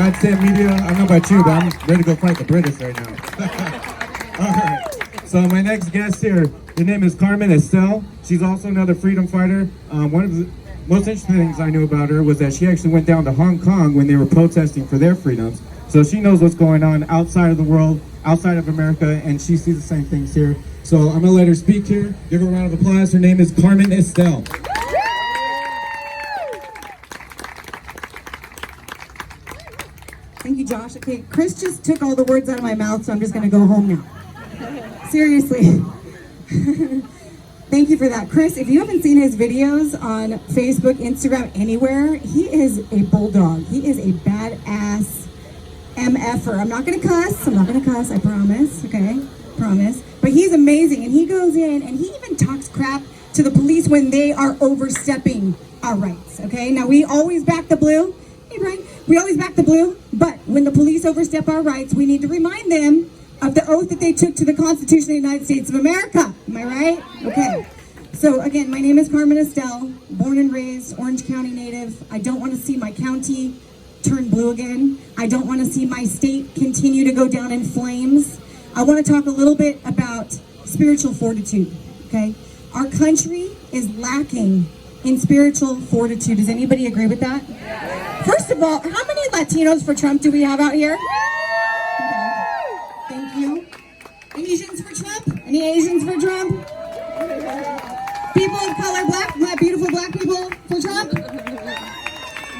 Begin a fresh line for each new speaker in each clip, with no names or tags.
United States media, I don't know about you, but I'm ready to go fight the British right now. All right. So my next guest here, her name is Carmen Estel. She's also another freedom fighter. One of the most interesting things I knew about her was that she actually went down to Hong Kong when they were protesting for their freedoms. So she knows what's going on outside of the world, outside of America, and she sees the same things here. So I'm gonna let her speak here. Give her a round of applause. Her name is Carmen Estel.
Thank you, Josh. Okay, Chris just took all the words out of my mouth, so I'm just gonna go home now. Seriously. Thank you for that. Chris, if you haven't seen his videos on Facebook, Instagram, anywhere, he is a bulldog. He is a badass MFer. I'm not gonna cuss, I promise, okay? Promise. But he's amazing, and he goes in, and he even talks crap to the police when they are overstepping our rights, okay? Now, we always back the blue. Hey, Brian. We always back the blue, but when the police overstep our rights, we need to remind them of the oath that they took to the Constitution of the United States of America. Am I right? Okay. So again, my name is Carmen Estel, born and raised Orange County native. I don't want to see my county turn blue again. I don't want to see my state continue to go down in flames. I want to talk a little bit about spiritual fortitude, okay? Our country is lacking in spiritual fortitude. Does anybody agree with that? First of all, how many Latinos for Trump do we have out here? Okay. Thank you. Asians for Trump? Any Asians for Trump? People of color, my beautiful black people for Trump?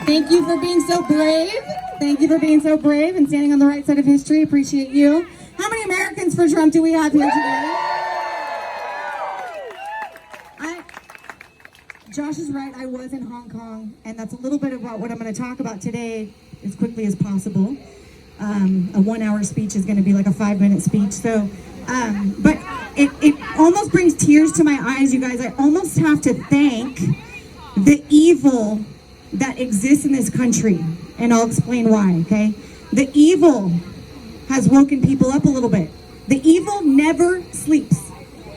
Thank you for being so brave. Thank you for being so brave and standing on the right side of history. Appreciate you. How many Americans for Trump do we have here today? Josh is right, I was in Hong Kong, and that's a little bit about what I'm going to talk about today as quickly as possible. A 1 hour speech is going to be like a 5-minute speech, so, but it almost brings tears to my eyes, you guys. I almost have to thank the evil that exists in this country, and I'll explain why, okay? The evil has woken people up a little bit. The evil never sleeps.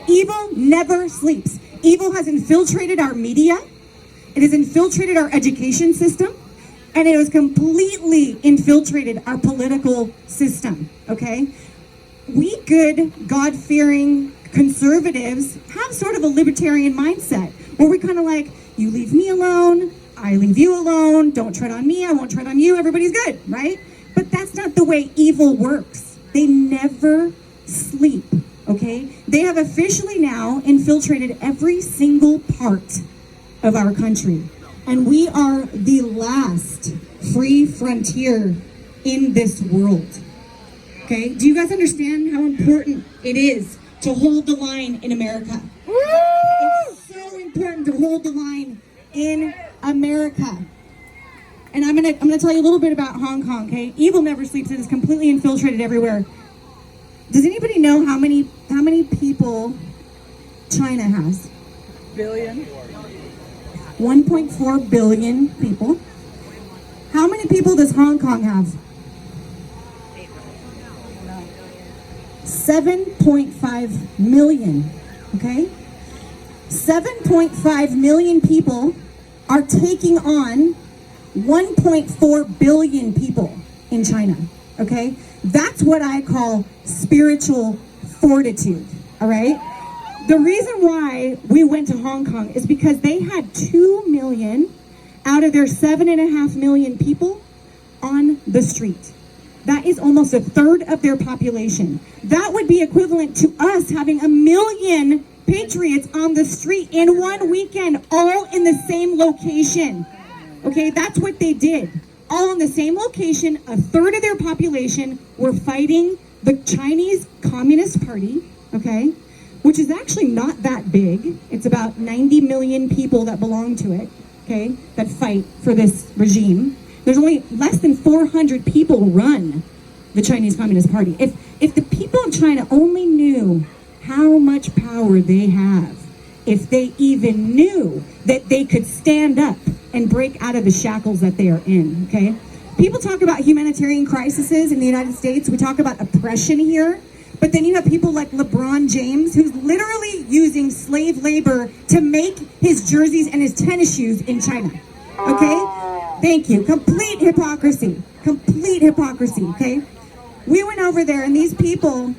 Evil never sleeps. Evil has infiltrated our media, it has infiltrated our education system, and it has completely infiltrated our political system, okay? We good, God-fearing conservatives have sort of a libertarian mindset, where we kind of like, you leave me alone, I leave you alone, don't tread on me, I won't tread on you, everybody's good, right? But that's not the way evil works. They never sleep. Okay, they have officially now infiltrated every single part of our country. And we are the last free frontier in this world. Okay, do you guys understand how important it is to hold the line in America? It's so important to hold the line in America. And I'm gonna tell you a little bit about Hong Kong, okay? Evil never sleeps, it is completely infiltrated everywhere. Does anybody know how many people China has?
Billion.
1.4 billion people. How many people does Hong Kong have? 7.5 million, okay? 7.5 million people are taking on 1.4 billion people in China, okay? That's what I call spiritual fortitude, all right? The reason why we went to Hong Kong is because they had 2 million out of their 7.5 million people on the street. That is almost a third of their population. That would be equivalent to us having 1 million patriots on the street in one weekend, all in the same location. Okay, that's what they did. All in the same location, a third of their population were fighting the Chinese Communist Party, okay, which is actually not that big. It's about 90 million people that belong to it, okay, that fight for this regime. There's only less than 400 people run the Chinese Communist Party. If the people of China only knew how much power they have, if they even knew that they could stand up and break out of the shackles that they are in, okay? People talk about humanitarian crises in the United States. We talk about oppression here. But then you have people like LeBron James, who's literally using slave labor to make his jerseys and his tennis shoes in China, okay? Thank you. Complete hypocrisy. Complete hypocrisy, okay? We went over there and these people,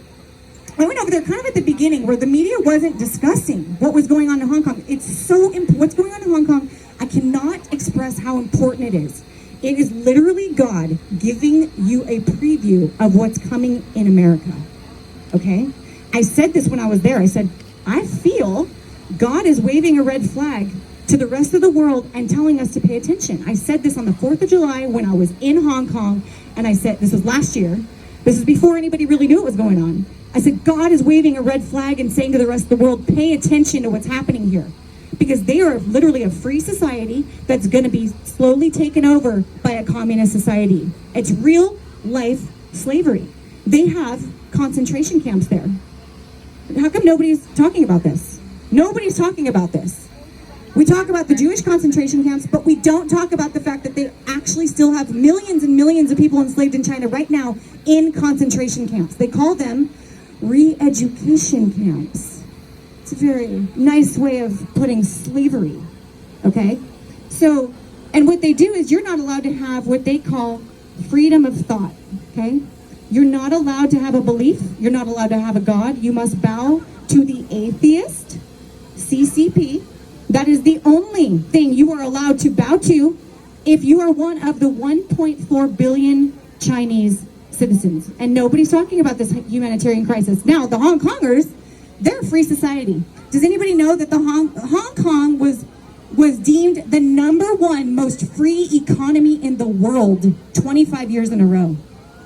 I went over there kind of at the beginning where the media wasn't discussing what was going on in Hong Kong. It's so important. What's going on in Hong Kong, I cannot express how important it is. It is literally God giving you a preview of what's coming in America, okay? I said this when I was there. I said, I feel God is waving a red flag to the rest of the world and telling us to pay attention. I said this on the 4th of July when I was in Hong Kong, and I said, this was last year, this is before anybody really knew what was going on. I said, God is waving a red flag and saying to the rest of the world, pay attention to what's happening here. Because they are literally a free society that's gonna be slowly taken over by a communist society. It's real life slavery. They have concentration camps there. How come nobody's talking about this? Nobody's talking about this. We talk about the Jewish concentration camps, but we don't talk about the fact that they actually still have millions and millions of people enslaved in China right now in concentration camps. They call them re-education camps. It's a very nice way of putting slavery, okay? So, and what they do is you're not allowed to have what they call freedom of thought, okay? You're not allowed to have a belief. You're not allowed to have a God. You must bow to the atheist, CCP. That is the only thing you are allowed to bow to if you are one of the 1.4 billion Chinese citizens. And nobody's talking about this humanitarian crisis. Now, the Hong Kongers, they're a free society. Does anybody know that the Hong Kong was deemed the #1 most free economy in the world 25 years in a row?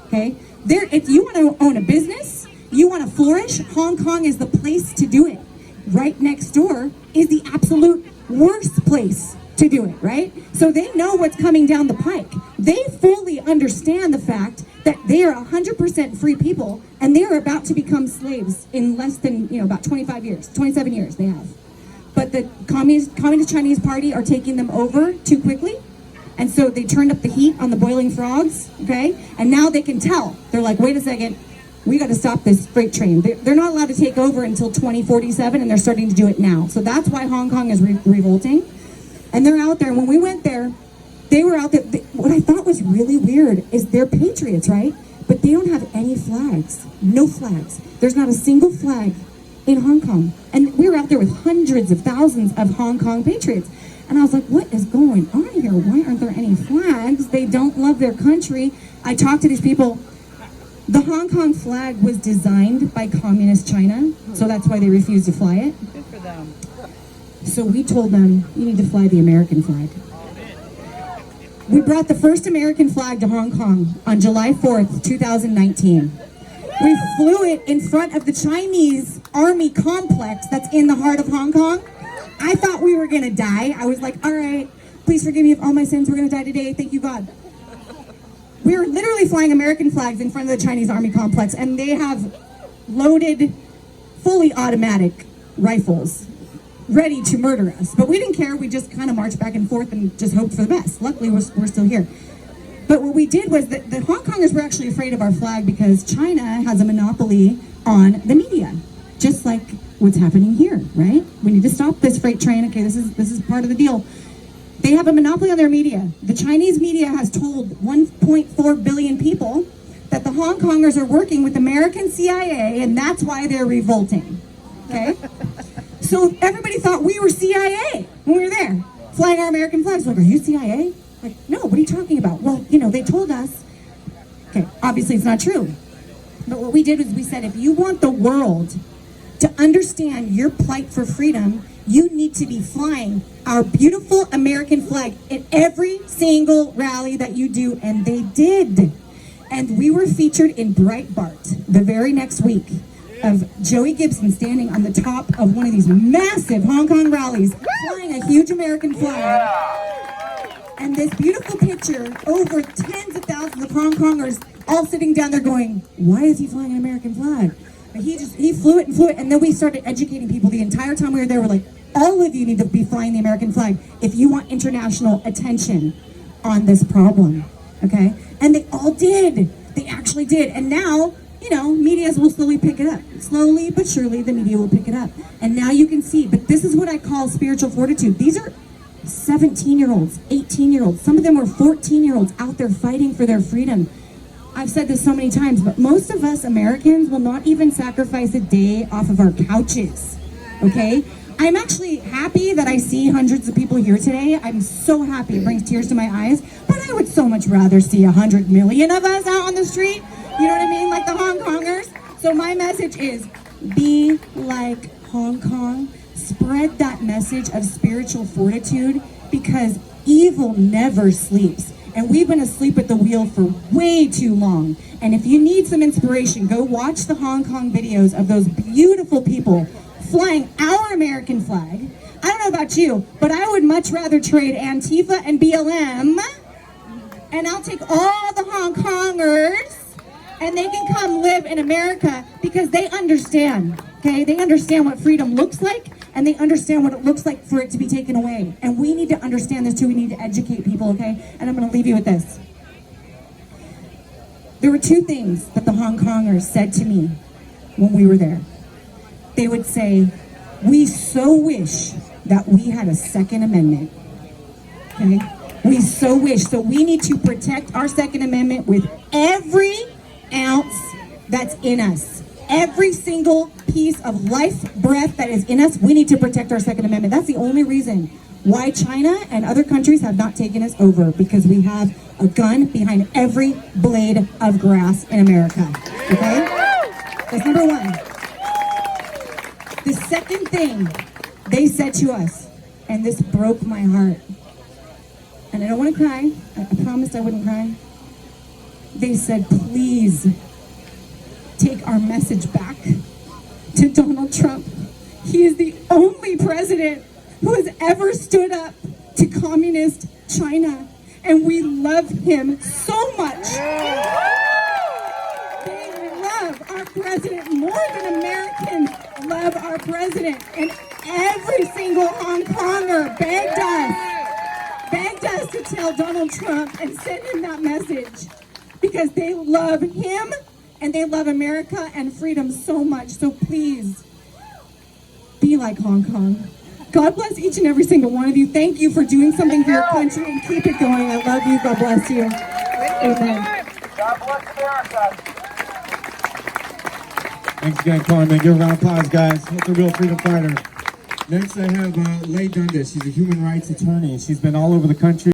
Okay? If you want to own a business, you want to flourish, Hong Kong is the place to do it. Right next door is the absolute worst place to do it, right? So they know what's coming down the pike. They fully understand the fact that they are 100% free people and they are about to become slaves in less than, about 25 years, 27 years they have. But the Communist Chinese Party are taking them over too quickly. And so they turned up the heat on the boiling frogs, okay? And now they can tell. They're like, wait a second, we got to stop this freight train. They're not allowed to take over until 2047, and they're starting to do it now. So that's why Hong Kong is revolting. And they're out there. And when we went there, they were out there. What I thought was really weird is they're patriots, right? But they don't have any flags. No flags. There's not a single flag in Hong Kong. And we were out there with hundreds of thousands of Hong Kong patriots. And I was like, what is going on here? Why aren't there any flags? They don't love their country. I talked to these people. The Hong Kong flag was designed by Communist China, so that's why they refused to fly it.
Good for them.
So we told them, you need to fly the American flag. We brought the first American flag to Hong Kong on July 4th, 2019. We flew it in front of the Chinese army complex that's in the heart of Hong Kong. I thought we were gonna die. I was like, all right, please forgive me of all my sins. We're gonna die today. Thank you, God. We were literally flying American flags in front of the Chinese army complex, and they have loaded, fully automatic rifles ready to murder us. But we didn't care. We just kind of marched back and forth and just hoped for the best. Luckily, we're still here. But what we did was that the Hong Kongers were actually afraid of our flag because China has a monopoly on the media, just like what's happening here, right? We need to stop this freight train. Okay, this is part of the deal. They have a monopoly on their media. The Chinese media has told 1.4 billion people that the Hong Kongers are working with American CIA, and that's why they're revolting, okay? So everybody thought we were CIA when we were there, flying our American flags. Like, are you CIA? Like, no, what are you talking about? Well, they told us. Okay, obviously it's not true. But what we did was we said, if you want the world to understand your plight for freedom, you need to be flying our beautiful American flag at every single rally that you do, and they did. And we were featured in Breitbart the very next week of Joey Gibson standing on the top of one of these massive Hong Kong rallies, flying a huge American flag. And this beautiful picture, over tens of thousands of Hong Kongers all sitting down there going, why is he flying an American flag? But he flew it, and then we started educating people the entire time we were there. We're like, all of you need to be flying the American flag if you want international attention on this problem, okay? And they all did. They actually did. And now, media will slowly pick it up. Slowly but surely, the media will pick it up. And now you can see, but this is what I call spiritual fortitude. These are 17-year-olds, 18-year-olds, some of them were 14-year-olds out there fighting for their freedom. I've said this so many times, but most of us Americans will not even sacrifice a day off of our couches, okay? I'm actually happy that I see hundreds of people here today. I'm so happy. It brings tears to my eyes. But I would so much rather see 100 million of us out on the street. You know what I mean? Like the Hong Kongers. So my message is, be like Hong Kong. Spread that message of spiritual fortitude, because evil never sleeps. And we've been asleep at the wheel for way too long. And if you need some inspiration, go watch the Hong Kong videos of those beautiful people flying our American flag. I don't know about you, but I would much rather trade Antifa and BLM, and I'll take all the Hong Kongers, and they can come live in America, because they understand, okay? They understand what freedom looks like, and they understand what it looks like for it to be taken away. And we need to understand this too. We need to educate people, okay? And I'm going to leave you with this. There were two things that the Hong Kongers said to me when we were there. They would say, we so wish that we had a Second Amendment, okay? We so wish. So we need to protect our Second Amendment with every ounce that's in us. Every single piece of life breath that is in us, we need to protect our Second Amendment. That's the only reason why China and other countries have not taken us over, because we have a gun behind every blade of grass in America, okay? That's number one. The second thing they said to us, and this broke my heart, and I don't want to cry, I promised I wouldn't cry. They said, please take our message back to Donald Trump. He is the only president who has ever stood up to communist China, and we love him so much. They love our president more than Americans love our president. And every single Hong Konger begged us to tell Donald Trump and send him that message, because they love him and they love America and freedom so much. So please, be like Hong Kong. God bless each and every single one of you. Thank you for doing something for your country, and keep it going. I love you. God bless you. Amen.
God bless America.
Thanks again, Carmen. Give a round of applause, guys. That's a real freedom fighter. Next, I have Leigh Dundas. She's a human rights attorney. She's been all over the country.